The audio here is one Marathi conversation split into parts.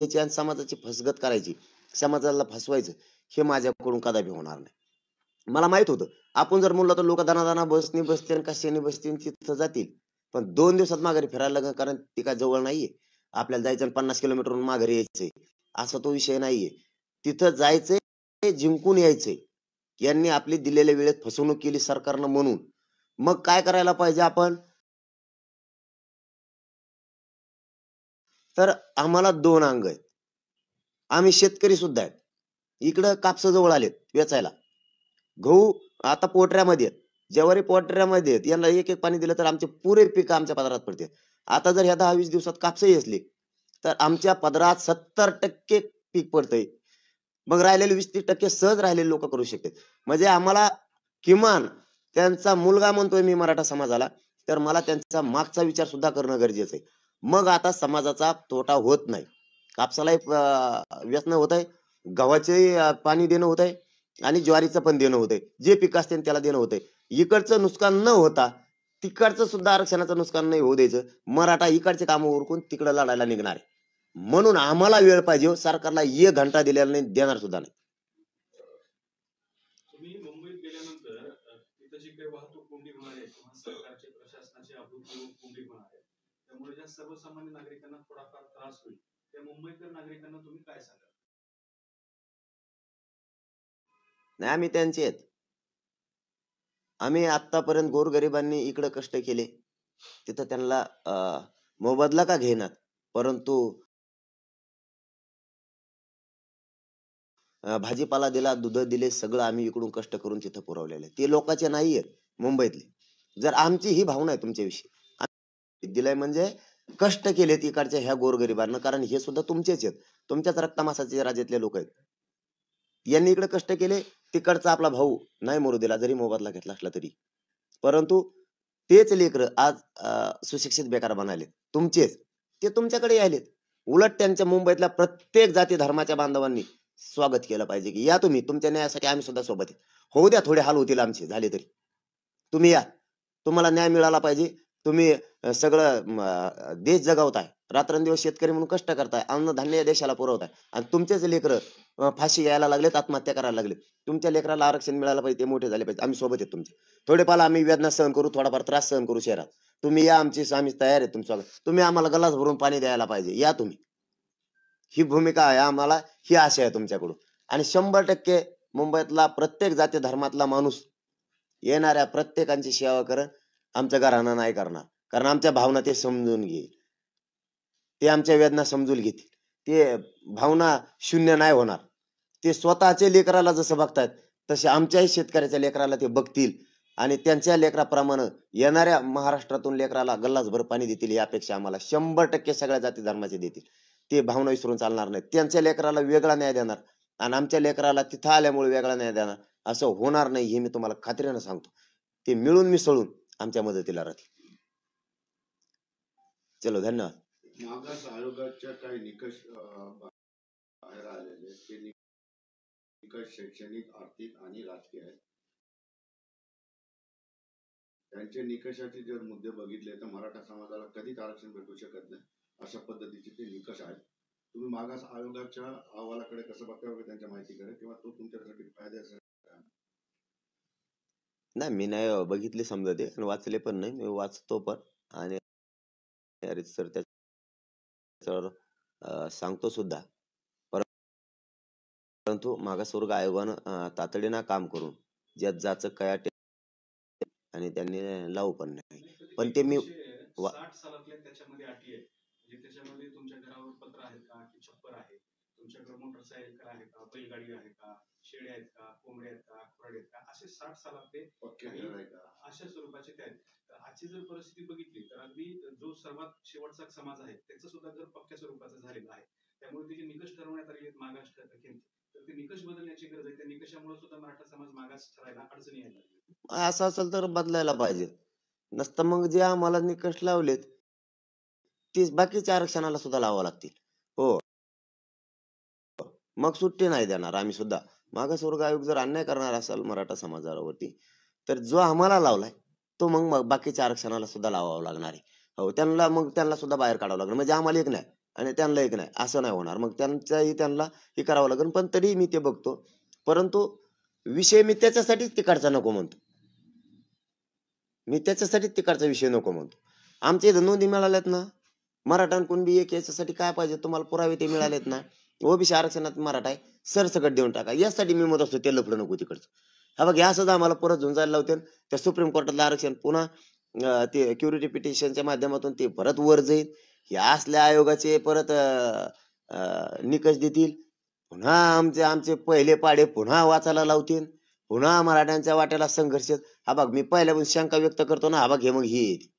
घ्यायची आणि समाजाची फसगत करायची, समाजाला फसवायचं, हे माझ्याकडून कदापि होणार नाही. मला माहित होतं, आपण जर म्हणलं तर लोक दणादणा बसनी बसतील, कशाने बसतील तिथं जातील. पण 2 दिवसात माघारी फिरायला लागेल, कारण ती काय जवळ नाहीये. आपल्याला जायचं आणि 50 किलोमीटरहून माघारी यायचंय, असा तो विषय नाहीये. तिथं जायचंय, जिंकून यायचंय. यांनी आपली दिलेल्या वेळेत फसवणूक केली सरकारनं म्हणून. मग काय करायला पाहिजे आपण? तर आम्हाला 2 अंग आहेत. आम्ही शेतकरी सुद्धा आहेत. इकडं कापसं जवळ आलेत वेचायला. गहू आता पोटऱ्यामध्ये आहेत. ज्वारी पोटऱ्यामध्ये आहेत. यांना एक-एक पाणी दिलं तर आमचे पुरे पिकं आमच्या पदरात पडतात. आता जर ह्या 10-20 दिवसात कापसही असले, तर आमच्या पदरात 70% पीक पडतंय. मग राहिलेले 20-30% सहज राहिलेले लोकं करू शकतात. म्हणजे आम्हाला किमान त्यांचा मुलगा म्हणतोय मी मराठा समाजाला, तर मला त्यांचा मागचा विचार सुद्धा करणं गरजेचं आहे. मग आता समाजाचा तोटा होत नाही. कापसालाही वेचणं होतंय, गव्हाचंही पाणी देणं होतंय आणि ज्वारीचं पण देणं होतंय. जे पिकं असतील त्याला देणं होतंय. इकडचं नुकसान न होता तिकडचं सुद्धा आरक्षणाचं नुकसान नाही होऊ द्यायचं. मराठा इकडचे कामं उरकून तिकडं लढायला निघणार आहे. म्हणून आम्हाला वेळ पाहिजे हो. सरकारला 1 घंटा दिलेला नाही, देणार सुद्धा नाही. तुम्ही मुंबईत गेल्यानंतर तिथं जी काही वाहतूक कोंडी होणार आहे किंवा सरकारचे प्रशासनाचे अभूतपूर्व कोंडी होणार आहे, त्यामुळे ज्या सर्वसामान्य नागरिकांना थोडाफार त्रास होईल, त्या मुंबईकर नागरिकांना तुम्ही काय सांगाल? नाही, आम्ही त्यांचे आहेत. आम्ही आतापर्यंत गोरगरिबांनी इकडे कष्ट केले, तिथं त्यांना मोबदला का घेणार, परंतु भाजीपाला दिला, दूध दिले, सगळं आम्ही इकडून कष्ट करून तिथं पुरवलेलं आहे. ते लोकांचे नाहीये मुंबईतले. जर आमची ही भावना आहे तुमच्याविषयी, आम्ही दिलंय म्हणजे कष्ट केलेत इकडच्या ह्या गोरगरिबांना, कारण हे सुद्धा तुमचेच आहेत. तुमच्याच रक्तमासाचे राज्यातले लोक आहेत. यांनी इकडे कष्ट केले, तिकडचा आपला भाऊ नाही मरू दिला जरी मोबदला घेतला असला तरी. परंतु तेच लेकरं आज सुशिक्षित बेकार बनायलेत. तुमचेच. ते तुमच्याकडे यायलेत. उलट त्यांच्या मुंबईतल्या प्रत्येक जाती धर्माच्या बांधवांनी स्वागत केलं पाहिजे, की या तुम्ही, तुमच्या न्यायासाठी आम्ही सुद्धा सोबत आहे. होऊ द्या, थोडे हाल होतील आमचे झाले तरी. तुम्ही या. तुम्हाला न्याय मिळाला पाहिजे. तुम्ही सगळं देश जगवताय. रात्रंदिवस शेतकरी म्हणून कष्ट करताय. अन्नधान्य या देशाला पुरवताय. आणि तुमचेच लेकरं फाशी घ्यायला लागलेत, आत्महत्या करायला लागलेत. तुमच्या लेकराला आरक्षण मिळालं पाहिजे, ते मोठे झाले पाहिजे. आम्ही सोबत आहेत तुमच्या. थोडेफार आम्ही वेदना सहन करू, थोडाफार त्रास सहन करू शहरात. तुम्ही या, आम्ही तयार आहे तुमच्या. तुम्ही आम्हाला गल्लास भरून पाणी द्यायला पाहिजे. या तुम्ही. ही भूमिका आहे आम्हाला, ही आशा आहे तुमच्याकडून. आणि 100% मुंबईतला प्रत्येक जाती धर्मातला माणूस येणाऱ्या प्रत्येकांची सेवा करेल. आमच्या घराणं नाही करणार, कारण आमच्या भावना ते समजून घेईल. ते आमच्या वेदना समजून घेतील. ते भावना शून्य नाही होणार. ते स्वतःच्या लेकराला जसं बघतायत, तसे आमच्याही शेतकऱ्याच्या लेकराला ते बघतील आणि त्यांच्या लेकराप्रमाणे येणाऱ्या महाराष्ट्रातून लेकराला गल्लासभर पाणी देतील, ही अपेक्षा आम्हाला 100% सगळ्या जाती धर्माचे देतील. ते भावना विसरून चालणार नाहीत. त्यांच्या लेकराला वेगळा न्याय देणार आणि आमच्या लेकराला तिथं आल्यामुळे वेगळा न्याय देणार, असं होणार नाही, हे मी तुम्हाला खात्रीनं सांगतो. ते मिळून मिसळून आमच्या मदतीला राहतील. चलो, धन्यवाद. मागास आयोगाच्या काही निकष बाहेर आलेले, ते निकष शैक्षणिक, आर्थिक आणि राजकीय आहेत. त्यांच्या निकषाचे जर मुद्दे बघितले तर मराठा समाजाला कधीच आरक्षण भेटू शकत नाही, अशा पद्धतीचे ते निकष आहेत. तुम्ही मागास आयोगाच्या अहवालाकडे कसं बघता, त्यांच्या माहितीकडे, किंवा तो तुमच्यासाठी फायद्याचा? नाही, मी नाही बघितले समजा ते, आणि वाचले पण नाही. मी वाचतो पण आणि सर त्याच्यावर सांगतो सुद्धा. परंतु मागासवर्ग आयोगानं तातडीनं काम करून ज्यात जाचं कया आणि त्यांनी लावू पण नाही. पण ते मी 60 सालातल्या त्याच्यामध्ये अटी आहे, म्हणजे त्याच्यामध्ये तुमच्या घरावर पत्र आहेत का, की छप्पर आहे, तुमच्याकडे मोटरसायकल आहे का, बैलगाडी आहे का, शेळ्या आहेत का, कोंबड्या आहेत का, खुराड आहेत का, असे 60 सालातले अशा स्वरूपाचे ते आहेत. तर आजची जर परिस्थिती बघितली तर अगदी जो सर्वात शेवटचा समाज आहे त्याचं सुद्धा घर पक्क्या स्वरूपाचं झालेलं आहे. त्यामुळे त्याचे निकष ठरवण्यात आले आहेत मागास केंद्र. तर ते निकष बदलण्याची गरज आहे. त्या निकषामुळे सुद्धा मराठा समाज मागास ठरायला अडचणी यायला. असं असेल तर बदलायला पाहिजे. नसतं मग जे आम्हाला निकष लावलेत तीच बाकीच्या आरक्षणाला सुद्धा लावावं लागतील. हो, मग सुट्टी नाही देणार आम्ही सुद्धा. मागासवर्ग आयोग जर अन्याय करणार असेल मराठा समाजावरती, तर जो आम्हाला लावलाय तो मग बाकीच्या आरक्षणाला सुद्धा लावावा लागणार आहे. हो, त्यांना सुद्धा बाहेर काढावं लागणार. म्हणजे आम्हाला एक नाही, आणि त्यांना एक नाही, असं नाही होणार. मग त्यांना हे करावं लागेल. पण तरी मी ते बघतो. परंतु विषय मी त्याच्यासाठीच तिकडचा नको म्हणतो. मी त्याच्यासाठीच तिकडचा विषय नको म्हणतो. आमच्या इथं नोंदी मिळाल्यात ना, मराठा आणि कुणबी एक याच्यासाठी काय पाहिजे तुम्हाला पुरावे ते मिळालेत ना. ओबीसी आरक्षणात मराठा आहे, सरसकट देऊन टाका. यासाठी मी म्हणत असतो ते लफडं नको तिकडचं. हा बघ, हे असंच आम्हाला परत झुंजायला लावते. त्या सुप्रीम कोर्टातलं आरक्षण पुन्हा ते क्युरिटी पिटिशनच्या माध्यमातून ते परत वर जाईल. हे असल्या आयोगाचे परत निकष देतील. पुन्हा आमचे आमचे पहिले पाडे पुन्हा वाचायला लावतील. पुन्हा मराठ्यांच्या वाट्याला संघर्ष. हा बघ, मी पहिल्यापासून शंका व्यक्त करतो ना, हा बघ हे मग हे येते.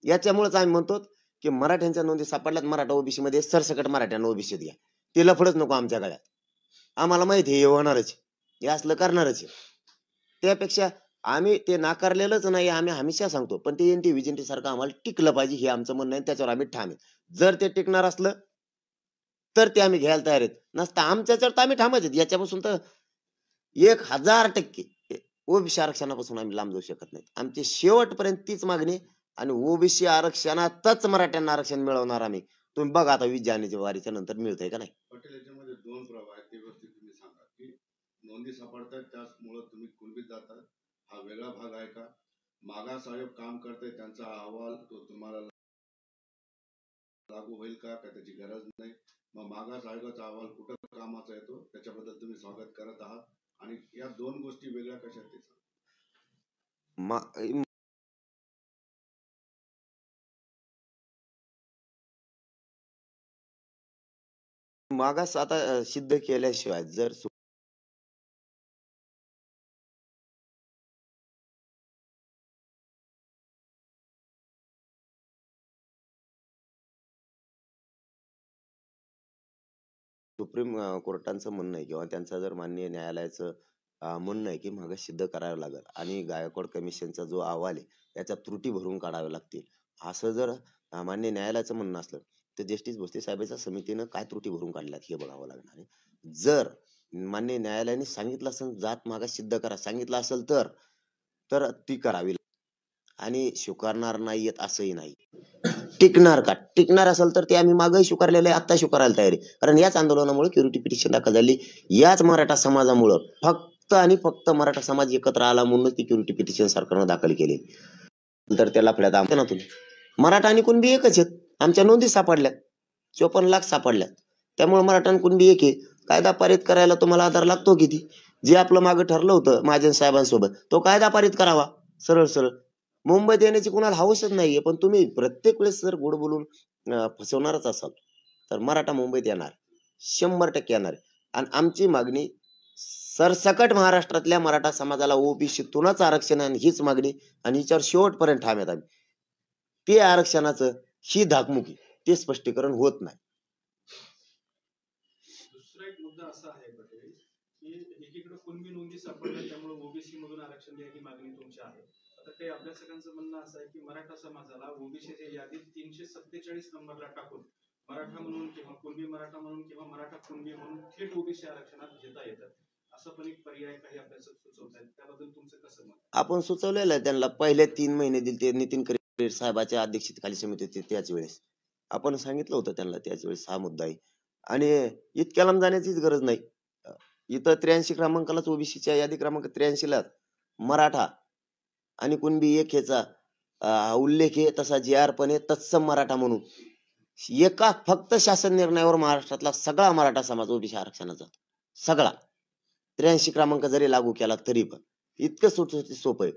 याच्यामुळेच आम्ही म्हणतो की मराठ्यांच्या नोंदी सापडल्यात, मराठा ओबीसी मध्ये सरसकट मराठ्यांना ओबीसीत घ्या. ते लफडच नको आमच्या गळ्यात. आम्हाला माहिती आहे हे होणारच, हे असलं करणारच आहे. त्यापेक्षा आम्ही ते नाकारलेलंच नाही, आम्ही हमेशा सांगतो. पण ते एनटी व्हिजिंटी सारखं आम्हाला टिकलं पाहिजे, हे आमचं म्हणणं आहे. त्याच्यावर आम्ही ठाम आहे. जर ते टिकणार असलं तर ते आम्ही घ्यायला तयार आहेत. नसतं आमच्याच्यावर तर आम्ही ठामच आहेत. याच्यापासून तर 1000% ओबीसी आरक्षणापासून आम्ही लांब जाऊ शकत नाही. आमची शेवटपर्यंत तीच मागणी. आणि ओबीसी आरक्षणातच मराठ्यांना आरक्षण मिळवणार आम्ही. तुम्ही बघा आता 20 जानेवारीच्या नंतर मिळतंय का नाही. पटेल, याच्यामध्ये दोन प्रभाव आहेत, ते गोष्टी तुम्ही सांगा की नोंदी सापडतात त्यामुळे तुम्ही कुणबीत जातात, हा वेगळा भाग आहे का? मागास आयोग काम करते, त्यांचा अहवाल तो तुम्हाला लागू होईल का त्याची गरज नाही? मग मागास आयोगाचा अहवाल कुठं कामाचा येतो, त्याच्याबद्दल तुम्ही स्वागत करत आहात. आणि या दोन गोष्टी वेगळ्या कशा आहेत ते सांगा. मागास आता सिद्ध केल्याशिवाय जर सुप्रीम कोर्टाचं म्हणणं आहे किंवा त्यांचं जर माननीय न्यायालयाचं म्हणणं आहे की मागास सिद्ध करावं लागेल आणि गायकवाड कमिशनचा जो अहवाल आहे त्याच्यात त्रुटी भरून काढाव्या लागतील, असं जर माननीय न्यायालयाचं म्हणणं असलं तर जस्टिस भोसले साहेबांच्या समितीनं काय त्रुटी भरून काढल्यात हे बघावं लागणार आहे. जर माननीय न्यायालयाने सांगितलं असेल जात मागास सिद्ध करा सांगितलं असेल तर ती करावी आणि स्वीकारणार नाहीयेत असंही नाही. टिकणार का? टिकणार असेल तर ते आम्ही मागही स्वीकारलेलं आहे, आता स्वीकारायला तयारी. कारण याच आंदोलनामुळे क्युरिटी पिटिशन दाखल झाली. याच मराठा समाजामुळं फक्त आणि फक्त मराठा समाज एकत्र आला म्हणून ती क्युरिटी पिटिशन सरकारनं दाखल केली. तर त्याला फळ्यात आमच्या नातून मराठा आणि कुणबी एकच आहेत. आमच्या नोंदी सापडल्यात, 54 लाख सापडल्यात. त्यामुळे मराठा आणि कुणबी एक आहे. कायदा पारित करायला तुम्हाला आधार लागतो किती? जे आपलं मागं ठरलं होतं महाजन साहेबांसोबत, तो कायदा पारित करावा सरळ सरळ. मुंबईत येण्याची कुणाला हौसच नाहीये. पण तुम्ही प्रत्येक वेळेस जर गोड बोलून फसवणारच असाल तर मराठा मुंबईत येणार, 100% येणार. आणि आमची मागणी सरसकट महाराष्ट्रातल्या मराठा समाजाला ओबीसीतूनच आरक्षण आहे, हीच मागणी. आणि हिच्यावर शेवटपर्यंत ठाम आहेत आम्ही. ते आरक्षणाचं ही धाकमुकी ते स्पष्टीकरण होत नाही. दुसरा एक मुद्दा असा आहे पटेल की एकीकडे कुणबी नोंदी सापडल्या त्यामुळे ओबीसी मधून आरक्षण द्या ही मागणी तुमची आहे. आता काही अभ्यासकांचं म्हणणं असं आहे की मराठा समाजाला ओबीसीच्या यादीत 347 नंबरला टाकून मराठा म्हणून किंवा कुणबी मराठा म्हणून किंवा मराठा कुणबी म्हणून थेट ओबीसी आरक्षणात घेता येतं. असं पण एक पर्याय काही अभ्यासक सुचवत आहेत. त्याबद्दल तुमचं कसं मत? आपण सुचवलेलं आहे त्यांना. पहिले 3 महिने दिले नितीन करेर साहेबाच्या अध्यक्षतेखाली समिती होती त्याच वेळेस. आपण सांगितलं होतं त्यांना त्याच वेळेस हा मुद्दा आहे. आणि इतक्या लांब जाण्याचीच गरज नाही. इथं 83 क्रमांकालाच ओबीसीच्या यादी क्रमांक 83 ला मराठा आणि कुणबी एक ह्याचा उल्लेख आहे. तसा जी आर पण आहे तत्सम मराठा म्हणून. एका फक्त शासन निर्णयावर महाराष्ट्रातला सगळा मराठा समाज ओबीसी आरक्षणात जातो. सगळा 83 क्रमांक जरी लागू केला तरी पण इतकं सोपं आहे.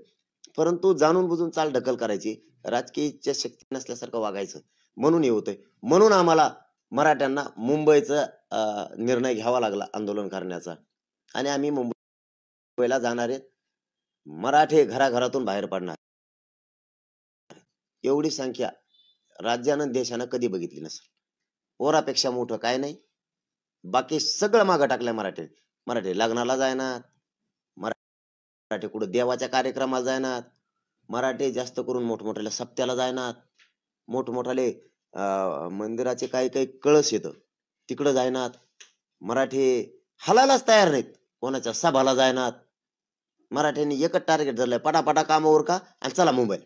परंतु जाणून बुजून चाल ढकल करायची, राजकीय इच्छा शक्ती नसल्यासारखं वागायचं, म्हणून हे होतंय. म्हणून आम्हाला मराठ्यांना मुंबईचा निर्णय घ्यावा लागला आंदोलन करण्याचा. आणि आम्ही मुंबईला जाणार आहेत. मराठे घराघरातून बाहेर पडणार. एवढी संख्या राज्यानं देशानं कधी बघितली नसेल. पोरापेक्षा मोठं काय नाही. बाकी सगळं मागं टाकलंय मराठे. मराठे लग्नाला जायनात, मराठे कुठं देवाच्या कार्यक्रमाला जायनात, मराठे जास्त करून मोठमोठ्याला सप्त्याला जायनात, मोठमोठाले मंदिराचे काही काही कळस येतं तिकडं जायनात. मराठे हलायलाच तयार नाहीत, कोणाच्या सभाला जायनात. मराठ्यांनी एकच टार्गेट धरलंय, पटापटा कामावर का आणि चला मुंबईला.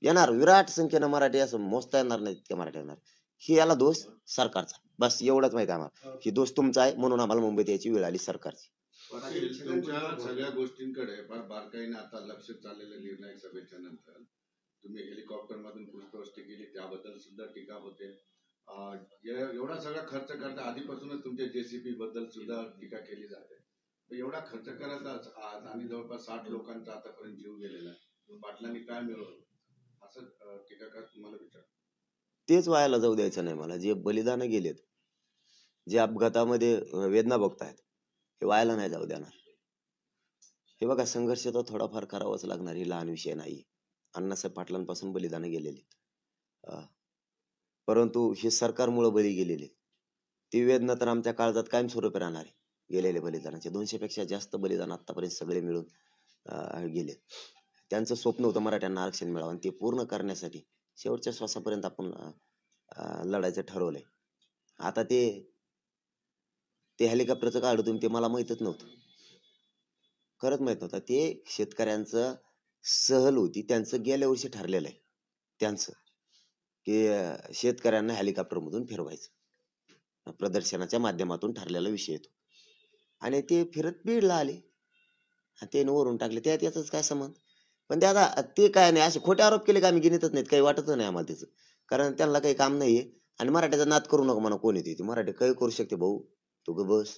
येणार विराट संख्येनं मराठी, असं मोजता येणार नाही इतके मराठी येणार. ही याला दोष सरकारचा. बस एवढंच माहिती आम्हाला की दोष तुमचा आहे म्हणून आम्हाला मुंबईत यायची वेळ आली सरकारची. पाटील, तुमच्या सगळ्या गोष्टींकडे फार बारकाईने आता लक्ष चाललेलं निर्णायक सभेच्या नंतर तुम्ही हेलिकॉप्टर मधून पुष्पवृष्टी केली त्याबद्दल सुद्धा टीका होते. एवढा सगळा खर्च करता आधीपासूनच तुमच्या जेसीबी बद्दल सुद्धा टीका केली जाते. तर एवढा खर्च करत आज आणि जवळपास 60 लोकांचा आतापर्यंत जीव गेलेला आहे, पाटलांनी काय मिळवलं असं टीकाकार तुम्हाला विचार. तेच व्हायला जाऊ द्यायचं नाही मला. जे बलिदान गेलेत, जे अपघातामध्ये वेदना भोगतायत, हे व्हायला नाही जाऊ देणार. हे बघा, संघर्ष तर थोडाफार करावाच लागणार, ही लहान विषय नाही. अण्णासाहेब पाटलांपासून बलिदान गेलेले, परंतु हे सरकारमुळे बळी गेलेले. ती वेदना तर आमच्या काळजात कायमस्वरूपी राहणार आहे. गेलेले बलिदानाचे 200 पेक्षा जास्त बलिदान आतापर्यंत सगळे मिळून गेले. त्यांचं स्वप्न होतं मराठ्यांना आरक्षण मिळावं आणि ते पूर्ण करण्यासाठी शेवटच्या श्वासापर्यंत आपण लढायचं ठरवलंय. आता ते हेलिकॉप्टरचं काढू तुम्ही, ते मला माहितच नव्हतं, खरंच माहित नव्हतं. ते शेतकऱ्यांचं सहल होती, त्यांचं गेल्या वर्षी ठरलेलं आहे त्यांचं की शेतकऱ्यांना हेलिकॉप्टर मधून फिरवायचं, प्रदर्शनाच्या माध्यमातून ठरलेला विषय येतो. आणि ते फिरत बीडला आले आणि ते वरून टाकले, त्याच काय संबंध. पण ते आता ते काय नाही, असे खोटे आरोप केले का आम्ही गिनीतच नाहीत, काही वाटतच नाही आम्हाला त्याचं, कारण त्यांना काही काम नाहीये. आणि मराठ्याचा नाद करू नका म्हणा, कोण येते मराठी काही करू शकते भाऊ, तू ग बस.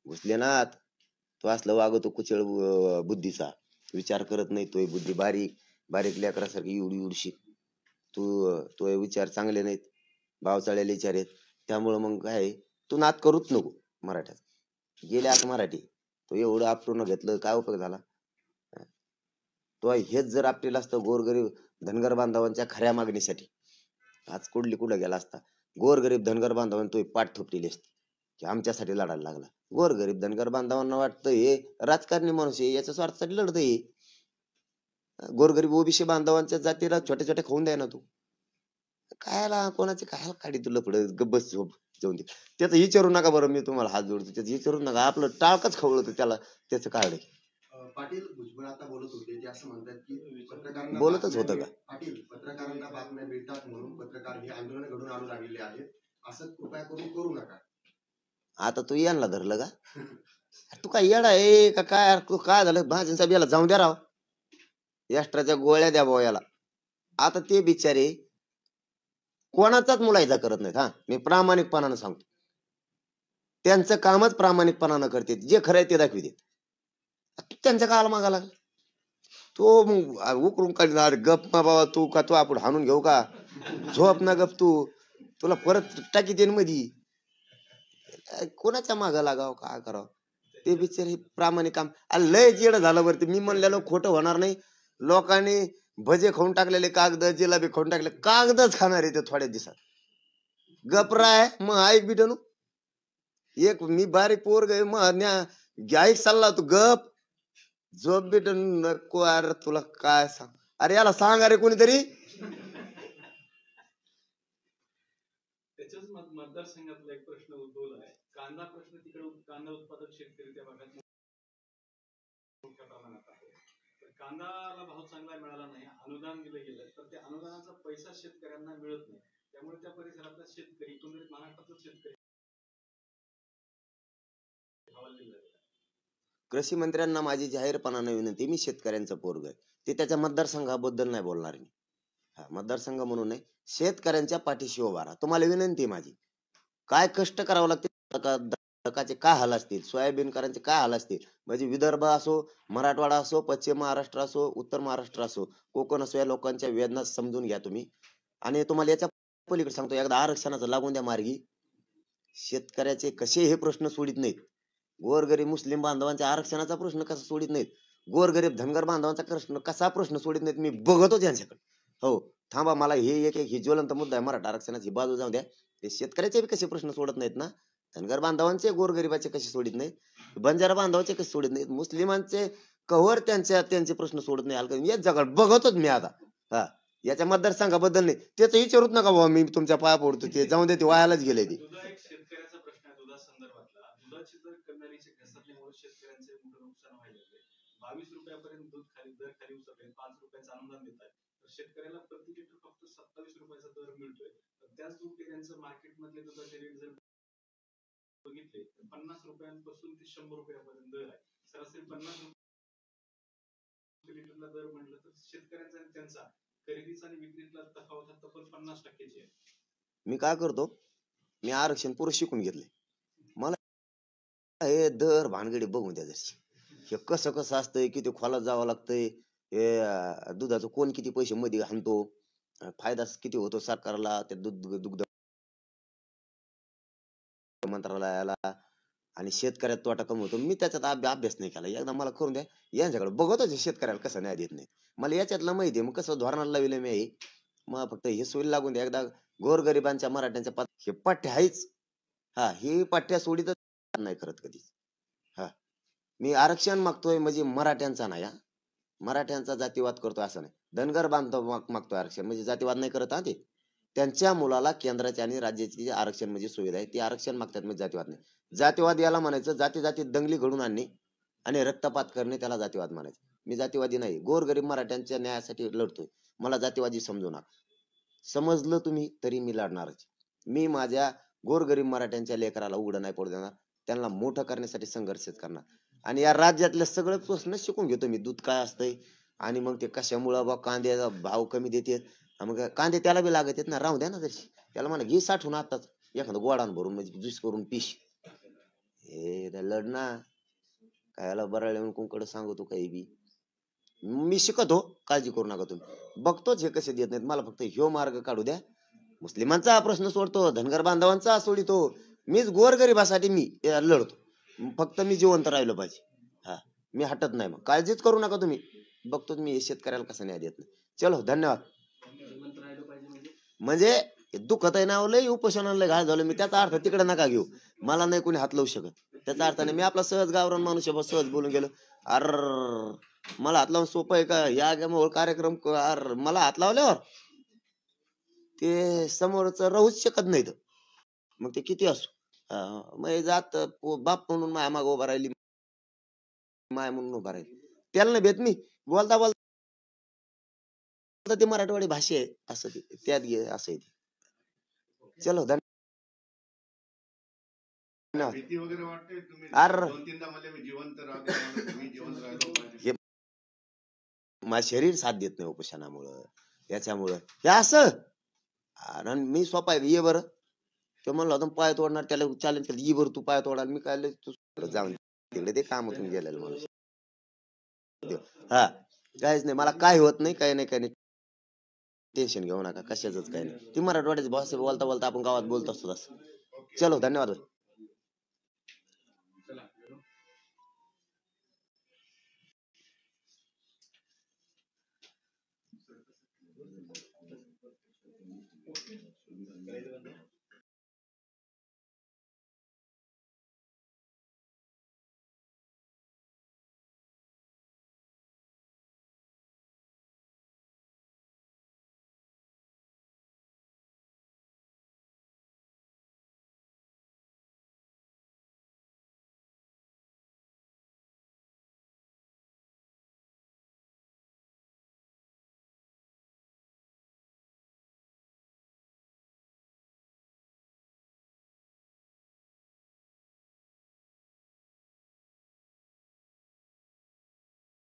घुसले नात, तो असलं वागतो कुचळ बुद्धीचा, विचार करत नाही. तो बुद्धी बारीक बारीक लेकरासारखी एवढी एवढीशी. तो विचार चांगले नाहीत, भावचाळलेले विचार आहेत. त्यामुळं मग काय, तू नाद करूच नको मराठ्यात. गेले आता मराठी, तो एवढं आपटून घेतलं, काय उपयोग झाला. तो हेच जर आपल्याला असतं गोरगरीब धनगर बांधवांच्या खऱ्या मागणीसाठी, आज कुठं गेला असता. गोरगरीब धनगर बांधवांनी तो पाठ थोपलेली असती की आमच्यासाठी लढायला लागला. गोरगरीब धनगर बांधवांना वाटतं हे राजकारणी माणूस आहे, याच्या स्वार्थासाठी लढत आहे. गोरगरीब ओबीसी बांधवांच्या जातीला छोटे छोटे खाऊन द्या ना तू. कायला कोणाचे काय काढी तुला पुढे गब्बस झोप जाऊन दे. त्याचं विचारू नका बरं, मी तुम्हाला हात जोडतो, त्याचं विचारू नका. आपलं टाळकच खवळत त्याला, त्याचं काढ. पाटील भुजबळ आता बोलत होते, ते असं म्हणतात की पत्रकारांना बोलतच होतं का पाटील, पत्रकारांना बातम्या मिळतात म्हणून पत्रकार हे आंदोलन घडून आणू लागलेले आहेत, असं कृपया करून करू नका. आता तू यांना धरलं का? तू काय येडा आहे का काय? तू काय झालं भाजन साहेब, याला जाऊन द्या राव, एक्स्ट्राच्या गोळ्या द्या भाऊ याला. आता ते बिचारे कोणाचाच मुलायचा करत नाहीत. हा, मी प्रामाणिकपणानं सांगतो, त्यांचं कामच प्रामाणिकपणानं करते, जे खरं आहे ते दाखविते. त्यांच्या काळाला मागा लागला तो मग उकरून काढणार. गप ना बाबा, तू का तू आपण हाणून घेऊ का? झोप ना गप तू, तुला परत टाकी देईन मधी. कोणाच्या मागा लागावं, काय करावं. ते बिचारे प्रामाणिक काम. लय जेड झालं वरती. मी म्हणलेलो खोटं होणार नाही. लोकांनी भजे खाऊन टाकलेले, कागद जिलाबी खाऊन टाकले, कागदच खाणार आहे ते थोड्या दिवसात. गपराय मग ऐक बिटनू, एक मी बारीक पोर गे मग ऐक सल्ला, तू गप झोप बिटन नको. अरे तुला काय सांग, अरे याला सांग अरे कोणीतरी. त्याच्याच मतदारसंघातला एक प्रश्न उद्भवला आहे, कांदा प्रश्न. तिकडे कांदा उत्पादक शेतकरी त्या भागात मोठ्या प्रमाणात आहे. तर कांद्याला भाव चांगला मिळाला नाही, अनुदान दिलं गेलं, तर त्या अनुदानाचा पैसा शेतकऱ्यांना मिळत नाही. त्यामुळे त्या परिसरातला शेतकरी, एकंदरीत महाराष्ट्रातला शेतकरी कृषी मंत्र्यांना माझी जाहीरपणाने विनंती, मी शेतकऱ्यांचं पोरग आहे, ते त्याच्या मतदारसंघाबद्दल नाही बोलणार मी. हा, मतदारसंघ म्हणून नाही, शेतकऱ्यांच्या पाठीशी उभा राहा. तुम्हाला विनंती माझी, काय कष्ट करावं लागते, काय हाल असतील, सोयाबीनकरांचे काय हाल असतील. म्हणजे विदर्भ असो, मराठवाडा असो, पश्चिम महाराष्ट्र असो, उत्तर महाराष्ट्र असो, कोकण असो, या लोकांच्या वेदना समजून घ्या तुम्ही. आणि तुम्हाला याच्या पलीकडे सांगतो, एकदा आरक्षणाचं लागून द्या मार्गी. शेतकऱ्याचे कसे हे प्रश्न सोडित नाहीत. गोरगरीब मुस्लिम बांधवांच्या आरक्षणाचा प्रश्न कसा सोडित नाहीत, गोरगरीब धनगर बांधवांचा प्रश्न सोडित नाहीत. मी बघतो त्यांच्याकडे. हो, थांबा, मला हे एक ही ज्वलंत मुद्दा आहे मराठा आरक्षणाची, बाजू जाऊ द्या. ते शेतकऱ्याचे कसे प्रश्न सोडत नाहीत ना, धनगर बांधवांचे, गोरगरिबाचे कसे सोडित नाहीत, बंजारा बांधवांचे कसे सोडित नाहीत, मुस्लिमांचे कव्हर त्यांचे प्रश्न सोडत नाही. हलका येत जगात बघतोच मी आता. हा, याच्या मतदारसंघाबद्दल नाही, त्याचं विचारूच नका बाबा, मी तुमच्या पाया पडतो. ते जाऊन दे, ते वायालाच गेले. ते एक शेतकऱ्याचा प्रश्न आहे दुधा संदर्भातला. दुधाची जर कन्नडीच्या घसरल्यामुळे शेतकऱ्यांचे मोठं नुकसान व्हायला लागले. ₹22 दूध दर खाली उतरले, 5 रुपयाचं अनुदान देत आहे. तर शेतकऱ्याला प्रति लिटर फक्त 27 रुपयाचा दर मिळतोय. तर त्याच दूध डेअऱ्यांचं मार्केटमधले दुधाचे रेट जर बघितले तर 50 रुपयांपासून ते 100 रुपयापर्यंत दर आहे. सरासरी 50 लिटरला दर म्हटलं तर शेतकऱ्यांचा आणि त्यांचा खरेदीचा आणि विक्रीतला तफावत हा तब्बल 50% आहे. मी काय करतो, मी आरक्षण पुरं शिकून घेतले. मला हे दर भानगडी बघून द्या जशी. हे कसं कसं असतंय, किती खोलात जावं लागतंय, हे दुधाचं कोण किती पैसे मध्ये हाणतो, फायदा किती होतो सरकारला, त्या दुग्ध मंत्रालयाला, आणि शेतकऱ्यात तोटा कमी होतो. मी त्याच्यात अभ्यास नाही केला. एकदा मला करून द्या, यांच्याकडे बघतच शेतकऱ्याला कसं न्याय देत नाही. मला याच्यातलं माहिती आहे, मग कसं धोरणाला लावलं मी. मग फक्त हे सोयी लागून द्या. एकदा गोरगरिबांच्या मराठ्यांच्या हे पाठ्य आहेच. हा, ही पाठ्या सोडीतच नाही करत कधीच. हा, मी आरक्षण मागतोय म्हणजे मराठ्यांचा नाही, मराठ्यांचा जातीवाद करतोय असं नाही. धनगर बांधव मागतोय आरक्षण म्हणजे जातीवाद नाही करत. ते त्यांच्या मुलाला केंद्राचे आणि राज्याची आरक्षण म्हणजे सुविधा आहे, ती आरक्षण मागतात म्हणजे जातीवाद नाही. जातीवाद याला म्हणायचं जाती जाती दंगली घडून आणणे आणि रक्तपात करणे, त्याला जातीवाद म्हणायचं. मी जातीवादी नाही, गोरगरीब मराठ्यांच्या न्यायासाठी लढतोय. मला जातीवादी समजू नका. समजलं तुम्ही तरी मी लढणारच. मी माझ्या गोरगरीब मराठ्यांच्या लेकराला उघडं नाही पडू देणार. त्यांना मोठं करण्यासाठी संघर्षच करणार. आणि या राज्यातले सगळे प्रश्न शिकून घेतो मी. दूध काय असतंय आणि मग ते कशामुळं कांद्याचा भाव कमी देते. मग कांदे त्याला बी लागत आहेत ना, राहू द्या ना जशी. त्याला म्हणा घे साठवून आताच एखादं गोडान भरून म्हणजे ज्यूस करून पिश. हे लढना कायला बराळ येऊन कोणकडे सांगतो काही बी. मी शिकतो, काळजी करू नका तुम्ही. बघतोच हे कसे देत नाहीत. मला फक्त ह्यो मार्ग काढू द्या. मुस्लिमांचा प्रश्न सोडतो, धनगर बांधवांचा सोडितो. मीच गोरगरिबासाठी मी लढतो. फक्त मी जिवंत राहिलो पाहिजे. हा, मी हटत नाही. मग काळजीच करू नका तुम्ही. बघतो मी शेतकऱ्याला कसं न्याय देत नाही. चलो, धन्यवाद. म्हणजे दुखत आहे ना, लय उपोषणाला घाल झालं मी. त्याचा अर्थ तिकडे नका घेऊ. मला नाही कोणी हात लावू शकत. त्याचा अर्थ नाही. मी आपला सहज गावरान माणूस सहज बोलून गेलो. अर मला हात लावून सोपं आहे का? या कार्यक्रम मला हात लावल्यावर ते समोरच राहूच शकत नाही. मग ते किती असो. मग जात बाप म्हणून माया माग उभा राहिली, माय म्हणून उभा राहिली. त्याला नाही भेट मी. बोलता बोलता ती मराठवाडी भाषा आहे असं त्यात असं आहे. चलो, धन्यवाद. भीती वगैरे वाटते तुम्ही अर 2-3दा मध्ये मी जिवंत राहतो, मी जिवंत राहिलो पाहिजे. माझं शरीर साथ देत नाही उपोषणामुळं, याच्यामुळं हे असं. आणि मी स्वतः ये बरं. तो म्हणला होता पाय तोडणार, त्याला चॅलेंज केलं, ये बरं तू पाय तोडाल. मी काय तू जाऊन तिकडे ते कामातून गेलेलं माणूस. हा, काहीच नाही, मला काय होत नाही, काही नाही, काही नाही. टेन्शन घेऊ नका कशाच काही नाही. ती मराठवाड्याची भाषा बोलता बोलता आपण गावात बोलत असतो तसं. चलो, धन्यवाद.